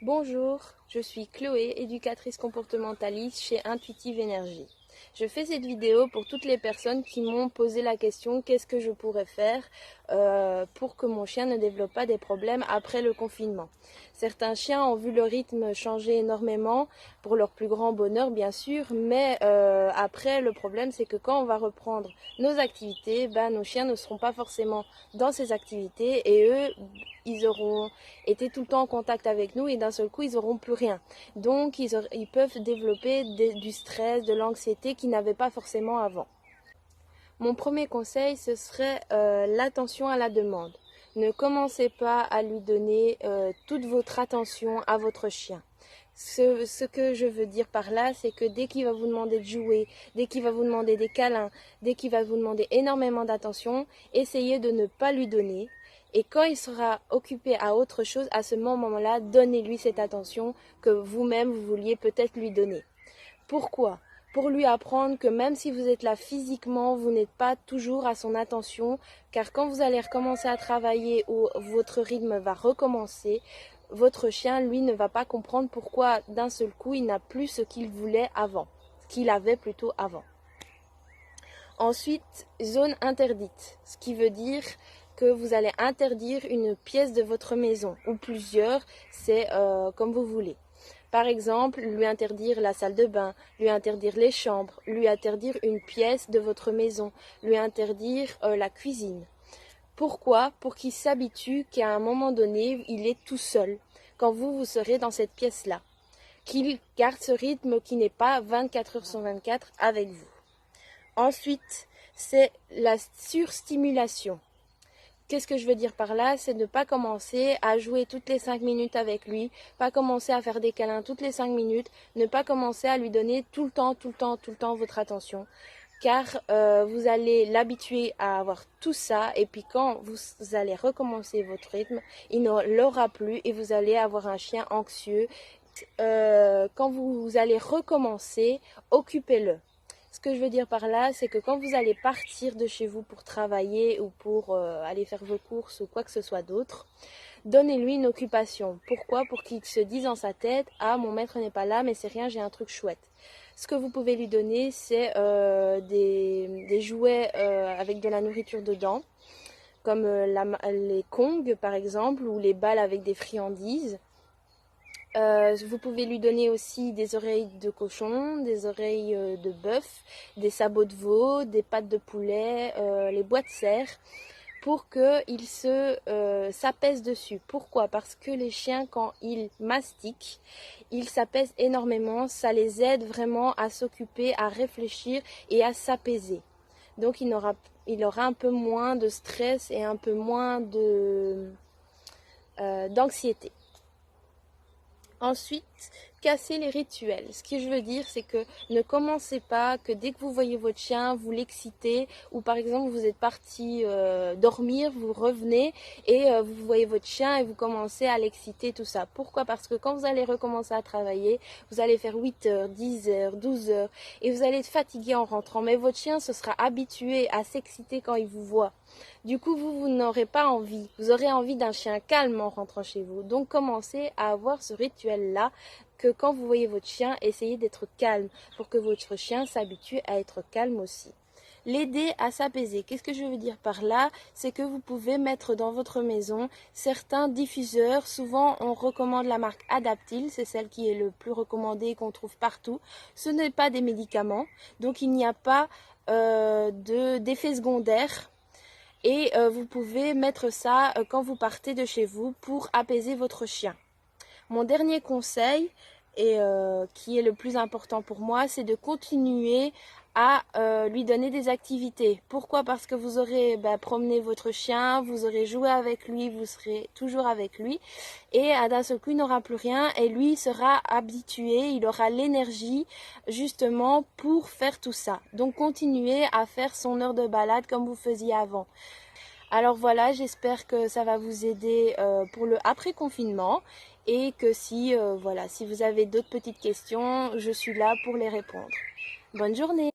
Bonjour, je suis Chloé, éducatrice comportementaliste chez Intuitive Énergie. Je fais cette vidéo pour toutes les personnes qui m'ont posé la question qu'est-ce que je pourrais faire pour que mon chien ne développe pas des problèmes après le confinement. Certains chiens ont vu le rythme changer énormément pour leur plus grand bonheur bien sûr, mais après le problème c'est que quand on va reprendre nos activités, nos chiens ne seront pas forcément dans ces activités et eux, ils auront été tout le temps en contact avec nous et d'un seul coup ils n'auront plus rien. Donc ils peuvent développer du stress, de l'anxiété qu'ils n'avaient pas forcément avant. Mon premier conseil, ce serait l'attention à la demande. Ne commencez pas à lui donner toute votre attention à votre chien. Ce que je veux dire par là, c'est que dès qu'il va vous demander de jouer, dès qu'il va vous demander des câlins, dès qu'il va vous demander énormément d'attention, essayez de ne pas lui donner. Et quand il sera occupé à autre chose, à ce moment-là, donnez-lui cette attention que vous-même vous vouliez peut-être lui donner. Pourquoi ? Pour lui apprendre que même si vous êtes là physiquement, vous n'êtes pas toujours à son attention, car quand vous allez recommencer à travailler ou votre rythme va recommencer, votre chien, lui, ne va pas comprendre pourquoi d'un seul coup, il n'a plus ce qu'il voulait avant, ce qu'il avait plutôt avant. Ensuite, zone interdite, ce qui veut dire que vous allez interdire une pièce de votre maison, ou plusieurs, c'est comme vous voulez. Par exemple, lui interdire la salle de bain, lui interdire les chambres, lui interdire une pièce de votre maison, lui interdire la cuisine. Pourquoi ? Pour qu'il s'habitue qu'à un moment donné, il est tout seul, quand vous serez dans cette pièce-là. Qu'il garde ce rythme qui n'est pas 24 heures sur 24 avec vous. Ensuite, c'est la surstimulation. Qu'est-ce que je veux dire par là? C'est ne pas commencer à jouer toutes les 5 minutes avec lui, pas commencer à faire des câlins toutes les 5 minutes, ne pas commencer à lui donner tout le temps votre attention. Car vous allez l'habituer à avoir tout ça et puis quand vous allez recommencer votre rythme, il ne l'aura plus et vous allez avoir un chien anxieux. Quand vous allez recommencer, occupez-le. Ce que je veux dire par là, c'est que quand vous allez partir de chez vous pour travailler ou pour aller faire vos courses ou quoi que ce soit d'autre, donnez-lui une occupation. Pourquoi ? Pour qu'il se dise dans sa tête « Ah, mon maître n'est pas là, mais c'est rien, j'ai un truc chouette ». Ce que vous pouvez lui donner, c'est des jouets avec de la nourriture dedans, comme les kongs par exemple, ou les balles avec des friandises. Vous pouvez lui donner aussi des oreilles de cochon, des oreilles de bœuf, des sabots de veau, des pattes de poulet, les bois de serre, pour qu'il s'apaise dessus. Pourquoi ? Parce que les chiens, quand ils mastiquent, ils s'apaisent énormément, ça les aide vraiment à s'occuper, à réfléchir et à s'apaiser. Donc il aura un peu moins de stress et un peu moins d'anxiété. Ensuite, casser les rituels. Ce que je veux dire, c'est que ne commencez pas que dès que vous voyez votre chien, vous l'excitez, ou par exemple vous êtes parti dormir, vous revenez et vous voyez votre chien et vous commencez à l'exciter, tout ça. Pourquoi ? Parce que quand vous allez recommencer à travailler, vous allez faire 8 heures, 10 heures, 12 heures et vous allez être fatigué en rentrant. Mais votre chien se sera habitué à s'exciter quand il vous voit. Du coup, vous n'aurez pas envie. Vous aurez envie d'un chien calme en rentrant chez vous. Donc, commencez à avoir ce rituel-là que quand vous voyez votre chien, essayez d'être calme pour que votre chien s'habitue à être calme aussi. L'aider à s'apaiser. Qu'est-ce que je veux dire par là? C'est que vous pouvez mettre dans votre maison certains diffuseurs. Souvent, on recommande la marque Adaptil. C'est celle qui est le plus recommandée et qu'on trouve partout. Ce n'est pas des médicaments. Donc, il n'y a pas d'effet secondaire. Et vous pouvez mettre ça quand vous partez de chez vous pour apaiser votre chien. Mon dernier conseil, et qui est le plus important pour moi, c'est de continuer à lui donner des activités. Pourquoi ? Parce que vous aurez promené votre chien, vous aurez joué avec lui, vous serez toujours avec lui. Et d'un seul coup, il n'aura plus rien et lui sera habitué, il aura l'énergie justement pour faire tout ça. Donc continuez à faire son heure de balade comme vous faisiez avant. Alors voilà, j'espère que ça va vous aider pour le après-confinement et que si vous avez d'autres petites questions, je suis là pour les répondre. Bonne journée!